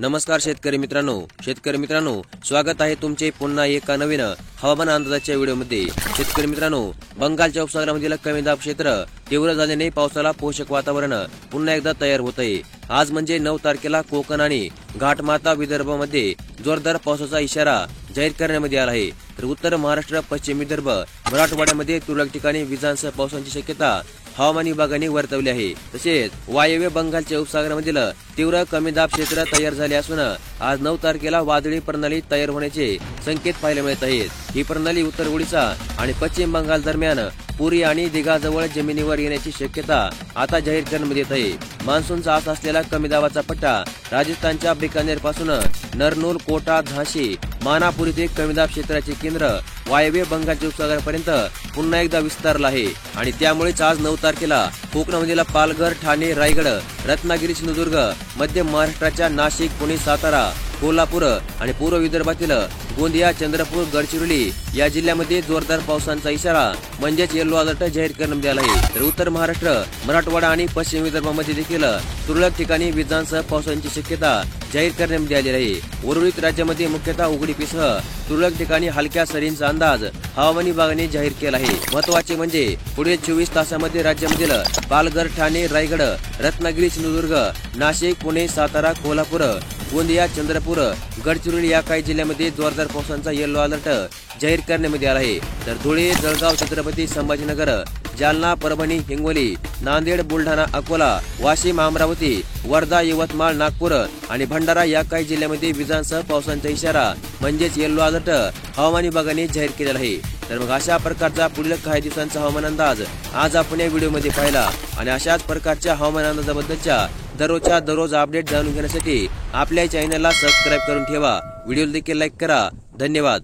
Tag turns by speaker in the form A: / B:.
A: नमस्कार शेतकरी मित्रांनो, स्वागत आहे तुमचे पुन्हा एका नवीन हवामान अंदाजाच्या व्हिडिओमध्ये। शेतकरी मित्रांनो, बंगालच्या उपसागरामधील कमी दाब क्षेत्र तीव्र झाल्याने पावसाला पोषक वातावरण पुन्हा एकदा तयार होत आहे। आज म्हणजे 9 तारखेला कोकण आणि घाटमाता विदर्भामध्ये जोरदार पावसाचा इशारा जाहीर करण्यात आला आहे। तर उत्तर महाराष्ट्र, पश्चिम विदर्भ, मराठवाड्यामध्ये तुरळक ठिकाणी विजांसह पावसाची शक्यता हवामान विभागाने वर्तवली आहे। तसेच वायव्य बंगालच्या उपसागरामधील तीव्र कमी दाब क्षेत्र तयार झाले असून आज 9 तारखेला वादळी प्रणाली तयार होण्याचे संकेत पाहायला मिळत आहेत। ही प्रणाली उत्तर ओडिशा आणि पश्चिम बंगाल दरम्यान पुरी आणि दिघा जवळ जमिनीवर येण्याची शक्यता आता जाहीर करण्यात येत आहे। मान्सूनचा आस असलेला कमी दाबाचा पट्टा राजस्थानच्या बिकानेर पासून नरनूल, कोटा, झाशी, मानापूर इथे कमी दाब क्षेत्राचे केंद्र वायव्य बंगालच्या उपसागरापर्यंत पुन्हा एकदा विस्तारला आहे आणि त्यामुळेच आज 9 तारखेला कोकणामधील पालघर, ठाणे, रायगड, रत्नागिरी, सिंधुदुर्ग, मध्य महाराष्ट्राच्या नाशिक, पुणे, सातारा, कोल्हापूर आणि पूर्व विदर्भातील गोंदिया, चंद्रपूर, गडचिरोली या जिल्ह्यामध्ये जोरदार पावसाचा इशारा म्हणजेच येलो अलर्ट जाहीर करण्यात आला आहे। तर उत्तर महाराष्ट्र, मराठवाडा आणि पश्चिम विदर्भामध्ये देखील तुरळक ठिकाणी विजांसह पावसाची शक्यता जाहीर करण्यात आली आहे। उर्वरित राज्यामध्ये मुख्यतः उघडीपीसह तुरळक ठिकाणी हलक्या सरींचा अंदाज हवामान विभागाने जाहीर केला आहे। महत्त्वाचे म्हणजे पुढील 24 तासामध्ये राज्यामधील पालघर, ठाणे, रायगड, रत्नागिरी, सिंधुदुर्ग, नाशिक, पुणे, सातारा, कोल्हापूर, गोंदिया, चंद्रपूर, गडचिरोली या काही जिल्ह्यामध्ये जोरदार पावसाचा येलो अलर्ट जाहीर करण्यात आला आहे। तर धुळे, जळगाव, छत्रपती संभाजीनगर, जालना, परभणी, हिंगोली, नांदेड, बुलढाणा, अकोला, वाशिम, अमरावती, वर्धा, यवतमाळ, नागपूर आणि भंडारा या काही जिल्ह्यामध्ये विजांसह पावसाचा इशारा म्हणजेच येलो अलर्ट हवामान विभागाने जाहीर केलेला आहे। तर मग अशा प्रकारचा पुढील काही दिवसांचा हवामान अंदाज आज आपण या व्हिडिओमध्ये पाहिला आणि अशाच प्रकारच्या हवामान अंदाजाबद्दलच्या दररोज अपडेट जाणून घेण्यासाठी आपल्या चॅनलला सबस्क्राईब करून ठेवा। व्हिडिओ देखील लाईक करा। धन्यवाद।